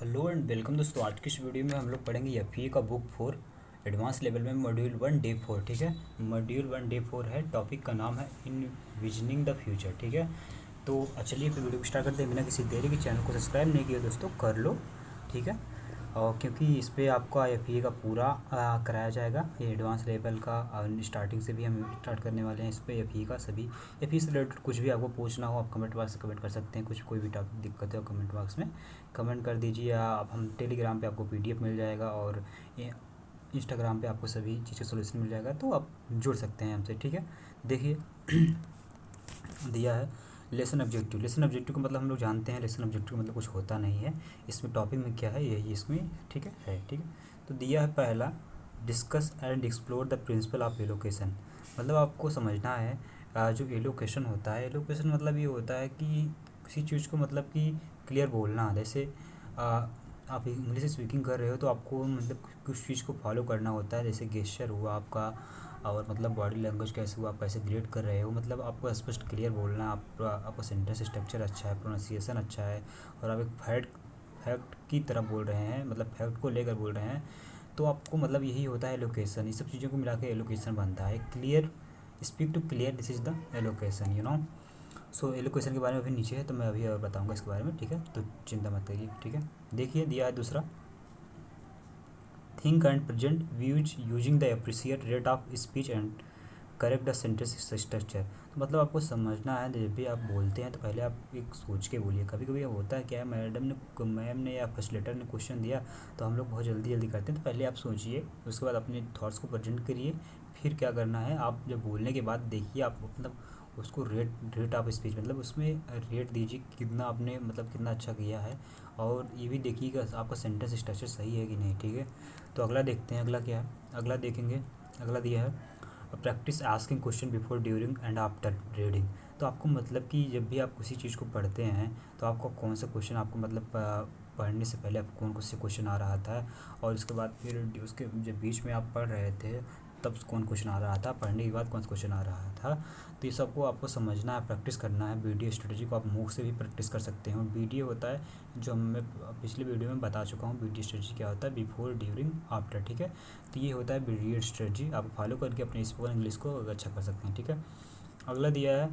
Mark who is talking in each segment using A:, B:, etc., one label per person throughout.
A: Hello and welcome दोस्तों। आज की इस वीडियो में हम लोग पढ़ेंगे एफईए का बुक 4 एडवांस लेवल में मॉड्यूल 1 डे 4। ठीक है, मॉड्यूल 1 डे 4 है। टॉपिक का नाम है इनविजनिंग द फ्यूचर। ठीक है, तो चलिए फिर वीडियो को स्टार्ट करते हैं बिना किसी देरी के। चैनल को सब्सक्राइब नहीं किया दोस्तों, कर लो। ठीक है, और क्योंकि इस पर आपका एफईए का पूरा कराया जाएगा। ये एडवांस लेवल का स्टार्टिंग से भी हम स्टार्ट करने वाले हैं इस पर एफईए का। सभी एफईए से रिलेटेड कुछ भी आपको पूछना हो आप कमेंट बॉक्स से कमेंट कर सकते हैं। कुछ कोई भी टॉपिक दिक्कत हो कमेंट बॉक्स में कमेंट कर दीजिए। आप हम टेलीग्राम पे आपको पीडीएफ मिल जाएगा और इंस्टाग्राम पे आपको सभी चीज़ का सोल्यूशन मिल जाएगा, तो आप जुड़ सकते हैं हमसे। ठीक है, देखिए दिया है लेसन ऑब्जेक्टिव। लेसन ऑब्जेक्टिव का मतलब हम लोग जानते हैं, लेसन ऑब्जेक्टिव मतलब कुछ होता नहीं है। इसमें टॉपिक में क्या है यही इसमें ठीक है। ठीक है, तो दिया है पहला, discuss and explore the principle of allocation. मतलब आपको समझना है जो एलोकेशन होता है। एलोकेशन मतलब ये होता है कि किसी चीज़ को मतलब कि क्लियर बोलना। जैसे आप इंग्लिश स्पीकिंग कर रहे हो तो आपको मतलब कुछ चीज़ को फॉलो करना होता है। जैसे गेस्चर हुआ आपका, और मतलब बॉडी लैंग्वेज कैसे हुआ, आप कैसे ग्रेड कर रहे हो, मतलब आपको स्पष्ट क्लियर बोलना है। आपका सेंटेंस स्ट्रक्चर अच्छा है, प्रोनाउंसिएशन अच्छा है, और आप एक फैक्ट की तरह बोल रहे हैं, मतलब फैक्ट को लेकर बोल रहे हैं, तो आपको मतलब यही होता है एलोकेशन। ये सब चीज़ों को मिला के एलोकेशन बनता है। Clear, speak to clear, this is the elocution, you know. So elocution के बारे में अभी नीचे है, तो मैं अभी और बताऊंगा इसके बारे में। ठीक है, तो चिंता मत करिए। ठीक है, देखिए दिया है दूसरा, think and present views using the appreciate rate of speech and correct the sentence structure. तो मतलब आपको समझना है जब भी आप बोलते हैं तो पहले आप एक सोच के बोलिए। कभी कभी होता है क्या है, मैम ने या फैसिलिटेटर ने क्वेश्चन दिया तो हम लोग बहुत जल्दी जल्दी करते हैं। तो पहले आप सोचिए, उसके बाद अपने थॉट्स को प्रेजेंट करिए, फिर क्या करना है आप जब बोलने के बाद देखिए आप मतलब उसको रेट ऑफ स्पीच मतलब उसमें रेट दीजिए कितना आपने मतलब कितना अच्छा किया है, और ये भी देखिएगा आपका सेंटेंस स्ट्रक्चर सही है कि नहीं। ठीक है, तो अगला देखते हैं। अगला क्या है, अगला देखेंगे। अगला दिया है practice asking question before, during and after reading. तो आपको मतलब कि जब भी आप किसी चीज़ को पढ़ते हैं तो आपको कौन सा क्वेश्चन आपको मतलब पढ़ने से पहले आपको कौन से क्वेश्चन आ रहा था, और उसके बाद फिर उसके जब बीच में आप पढ़ रहे थे तब कौन क्वेश्चन आ रहा था, पढ़ने के बाद कौन सा क्वेश्चन आ रहा था। तो ये सबको आपको समझना है, प्रैक्टिस करना है। वीडियो स्ट्रेटजी को आप मुख से भी प्रैक्टिस कर सकते हो। वीडियो होता है जो मैं पिछले वीडियो में बता चुका हूँ, वीडियो स्ट्रेटजी क्या होता है, बिफोर, ड्यूरिंग, आफ्टर। ठीक है, तो ये होता है वीडियो स्ट्रेटजी। आप फॉलो करके अपने स्पोकन इंग्लिश को अच्छा कर सकते हैं। ठीक है, अगला दिया है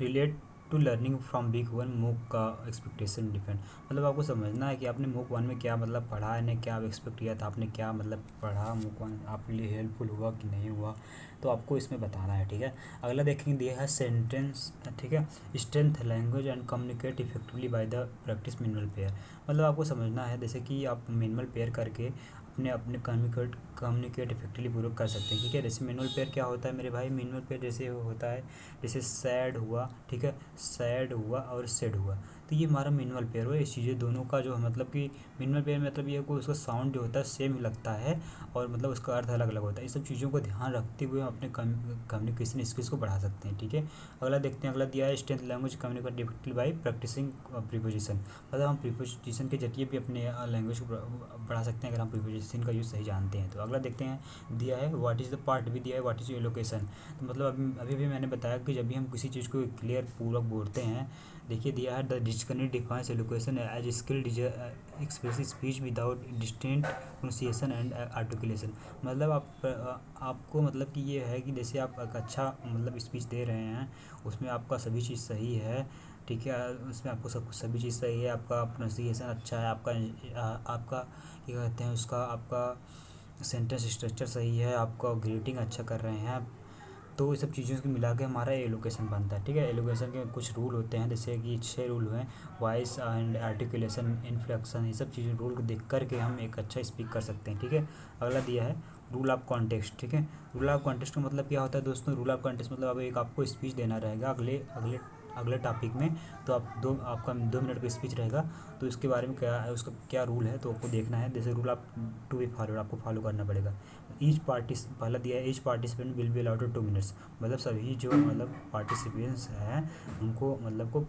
A: relate to learning from week 1 MOOC का एक्सपेक्टेशन डिपेंड। मतलब आपको समझना है कि आपने मूक 1 में क्या मतलब पढ़ा है, ने क्या एक्सपेक्ट किया था, आपने क्या मतलब पढ़ा, मूक 1 आपके लिए हेल्पफुल हुआ कि नहीं हुआ, तो आपको इसमें बताना है। ठीक है, अगला देखेंगे दिया है सेंटेंस। ठीक है, strength language and communicate effectively by the practice minimal pair. मतलब आपको समझना है जैसे कि आप मिनिमल पेयर करके अपने अपने कम्युनिकेट इफेक्टिवली पूर्वक कर सकते हैं। ठीक है, जैसे मिनिमल पेयर क्या होता है मेरे भाई, मिनिमल पेयर जैसे होता है जैसे सैड हुआ, ठीक है, सैड हुआ और सेड हुआ, तो ये हमारा मिनिमल पेयर हुआ। इस चीज़ें दोनों का जो मतलब कि मिनिमल पेयर मतलब ये को उसका साउंड जो होता है सेम ही लगता है, और मतलब उसका अर्थ अलग अलग होता है। इस सब चीज़ों को ध्यान रखते हुए हम अपने कम्युनिकेशन स्किल्स को बढ़ा सकते हैं। ठीक है, अगला देखते हैं। अगला दिया है strength language communicate effectively by practising preposition. मतलब हम प्रीपोजिशन के जरिए भी अपने लैंग्वेज को बढ़ा सकते हैं अगर हम प्रीपोजिशन का यूज़ सही जानते हैं। तो अगला देखते हैं, दिया है व्हाट इज़ द पार्ट भी दिया है व्हाट इज़ एलोकेशन। तो मतलब अभी भी मैंने बताया कि जब भी हम किसी चीज़ को क्लियर पूर्वक बोलते हैं, देखिए दिया है the dictionary defines elocution as skilled expressive speech without distinct pronunciation and articulation. मतलब आपको मतलब कि ये है कि जैसे आप एक अच्छा मतलब स्पीच दे रहे हैं, उसमें आपका सभी चीज़ सही है। ठीक है, उसमें आपको सब सभी चीज़ सही है, आपका प्रोनाउंसिएशन अच्छा है, आपका क्या कहते हैं उसका, आपका सेंटेंस स्ट्रक्चर सही है, आपका ग्रीटिंग अच्छा कर रहे हैं। तो ये सब चीज़ों को मिला के हमारा एलोकेशन बनता है। ठीक है, एलोकेशन के कुछ रूल होते हैं, जैसे कि 6 रूल हैं, वॉइस एंड आर्टिकुलेशन, इन्फ्लेक्शन, ये सब चीज़ें रूल को देख करके हम एक अच्छा स्पीक कर सकते हैं। ठीक है, अगला दिया है रूल ऑफ कॉन्टेक्स्ट। ठीक है, रूल ऑफ कॉन्टेक्स्ट का मतलब क्या होता है दोस्तों, रूल ऑफ कॉन्टेक्स्ट मतलब अब एक आपको स्पीच देना रहेगा अगले अगले अगले टॉपिक में, तो आपका 2 मिनट का स्पीच रहेगा, तो इसके बारे में क्या है, उसका क्या रूल है तो आपको देखना है। जैसे rule of to be followed आपको फॉलो करना पड़ेगा। पहला दिया है each participant will be allowed to 2 minutes. मतलब सभी जो मतलब पार्टिसिपेंट्स हैं उनको मतलब को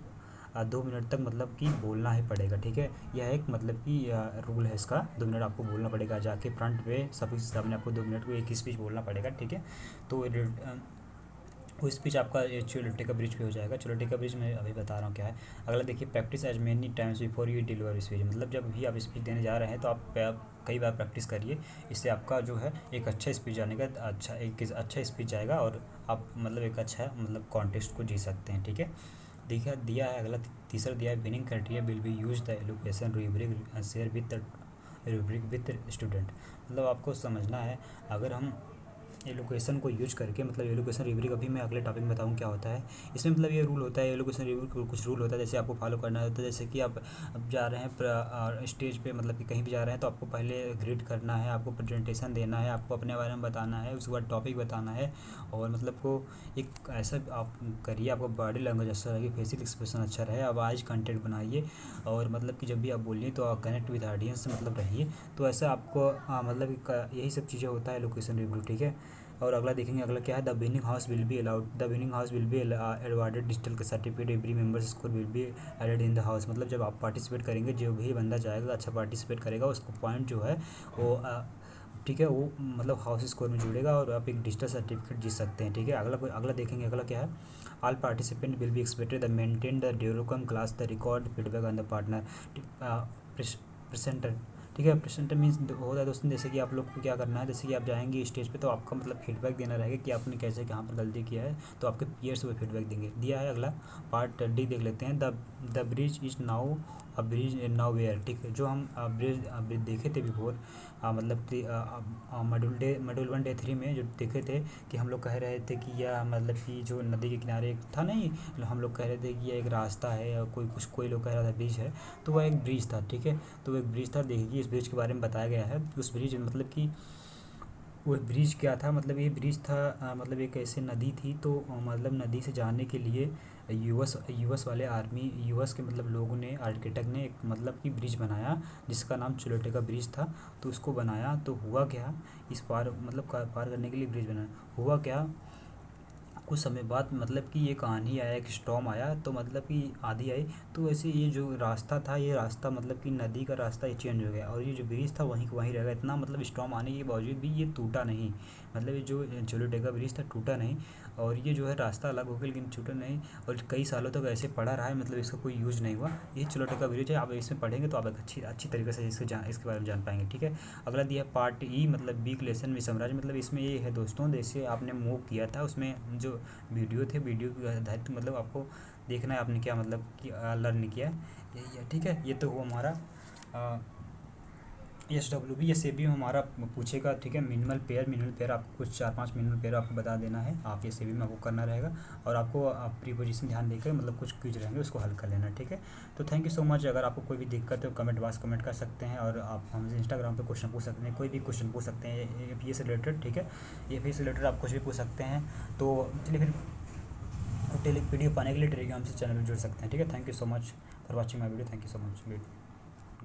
A: 2 मिनट तक मतलब कि बोलना ही पड़ेगा। ठीक है, यह एक मतलब कि रूल है इसका, 2 मिनट आपको बोलना पड़ेगा, जाके फ्रंट पे सभी के सामने आपको 2 मिनट को एक ही स्पीच बोलना पड़ेगा। ठीक है, तो वो स्पीच आपका चोलोटेका ब्रिज पे हो जाएगा। चोलोटेका ब्रिज मैं अभी बता रहा हूँ क्या है। अगला देखिए, practise as many times before you deliver speech, मतलब जब भी आप स्पीच देने जा रहे हैं तो आप कई बार प्रैक्टिस करिए। इससे आपका जो है एक अच्छा स्पीच जाने का अच्छा स्पीच जाएगा और आप मतलब एक अच्छा मतलब कॉन्टेस्ट को जी सकते हैं। ठीक है, देखिए दिया है अगला तीसरा दिया है, winning criteria will be use the allocation rubric share with rubric with student. मतलब आपको समझना है, अगर हम एलोकेशन को यूज करके, मतलब एलोकेशन रूब्रिक अभी मैं अगले टॉपिक में बताऊँ क्या होता है इसमें। मतलब ये रूल होता है एलोकेशन रूब्रिक, कुछ रूल होता है जैसे आपको फॉलो करना होता है। जैसे कि आप अब जा रहे हैं स्टेज पे, मतलब कि कहीं भी जा रहे हैं तो आपको पहले ग्रीट करना है, आपको प्रेजेंटेशन देना है, आपको अपने बारे में बताना है, उसके बाद टॉपिक बताना है। और मतलब को एक ऐसा आप करिए, आपको बॉडी लैंग्वेज अच्छा रहे, फेशियल एक्सप्रेशन अच्छा रहे, आप आज कंटेंट बनाइए। और मतलब कि जब भी आप बोलिए तो कनेक्ट विद ऑडियंस से मतलब रहिए। तो ऐसा आपको मतलब यही सब चीज़ें होता है एलोकेशन रूब्रिक। ठीक है, और अगला देखेंगे, अगला क्या है, the winning house will be allowed, the winning house will be awarded digital certificate, every members score will be added in the house. मतलब जब आप पार्टिसिपेट करेंगे, जो भी बंदा जाएगा अच्छा पार्टिसिपेट करेगा, उसको पॉइंट जो है वो ठीक है वो मतलब हाउस स्कोर में जुड़ेगा और आप एक डिजिटल सर्टिफिकेट जीत सकते हैं। ठीक है, अगला देखेंगे, अगला क्या है, all participant will be expected the maintain the development class the record feedback on the partner presenter. ठीक है, प्रेजेंटर मीन्स होता है दोस्तों, जैसे कि आप लोग को क्या करना है, जैसे कि आप जाएंगे स्टेज पे तो आपका मतलब फीडबैक देना रहेगा कि आपने कैसे कहाँ पर गलती किया है, तो आपके पीयर्स वो फीडबैक देंगे। दिया है अगला पार्ट डी देख लेते हैं, the bridge is now a bridge now where. ठीक है, जो हम ब्रिज देखे थे बिफोर, मतलब मॉड्यूल 1 डे 3 में जो देखे थे कि हम लोग कह रहे थे कि यह मतलब कि जो नदी के किनारे था नहीं, हम लोग कह रहे थे कि यह एक रास्ता है, और कोई लोग कह रहा था ब्रिज है, तो वह एक ब्रिज था। ठीक है, तो वो एक ब्रिज था। देखिए इस ब्रिज के बारे में बताया गया है। उस ब्रिज मतलब कि वो ब्रिज क्या था, मतलब ये ब्रिज था मतलब एक ऐसी नदी थी, तो मतलब नदी से जाने के लिए यूएस वाले आर्मी, यूएस के मतलब लोगों ने, आर्किटेक्ट ने एक मतलब कि ब्रिज बनाया जिसका नाम चोलोटेका ब्रिज था। तो उसको बनाया तो हुआ क्या, इस पार मतलब पार करने के लिए ब्रिज बनाया, हुआ क्या, कुछ समय बाद मतलब कि एक आंधी आया, एक स्टॉर्म आया, तो मतलब कि आंधी आई, तो ऐसे ये जो रास्ता था, ये रास्ता मतलब कि नदी का रास्ता ये चेंज हो गया और ये जो ब्रिज था वहीं वहीं रह गया। इतना मतलब स्टॉर्म आने के बावजूद भी ये टूटा नहीं, मतलब ये जो चोलोटेका ब्रिज था टूटा नहीं। और ये जो है रास्ता अलग हो गया लेकिन टूटा नहीं, और कई सालों तक ऐसे पड़ा रहा है, मतलब इसका कोई यूज़ नहीं हुआ। ये चोलोटेका ब्रिज है, आप इसमें पढ़ेंगे तो आप एक अच्छी तरीके से इसके बारे में जान पाएंगे। ठीक है, अगला दिया पार्ट ई, मतलब बी लेसन में साम्राज्य। मतलब इसमें ये है दोस्तों, जैसे आपने मूव किया था उसमें जो वीडियो थे, वीडियो के आधारित मतलब आपको देखना है आपने क्या मतलब कि लर्न किया है, यही है। ठीक है, ये तो हुआ हमारा SWB। ये भी हमारा पूछेगा। ठीक है, मिनिमल पेयर आपको कुछ 4-5 मिनिमल पेयर आपको बता देना है, आप ये भी में आपको करना रहेगा। और आपको प्रीपोजिशन ध्यान देकर मतलब कुछ क्विज रहेंगे उसको हल कर लेना। ठीक है, तो थैंक यू सो मच। अगर आपको कोई भी दिक्कत है कमेंट बॉक्स कमेंट कर सकते हैं, और आप हमसे इंस्टाग्राम पे क्वेश्चन पूछ सकते हैं, कोई भी क्वेश्चन पूछ सकते हैं ये से रिलेटेड। ठीक है, ये से रिलेटेड आप कुछ भी पूछ सकते हैं। तो चलिए फिर वीडियो पाने के लिए टेलीग्राम से चैनल में जुड़ सकते हैं। ठीक है, thank you so much for watching my video, thank you so much.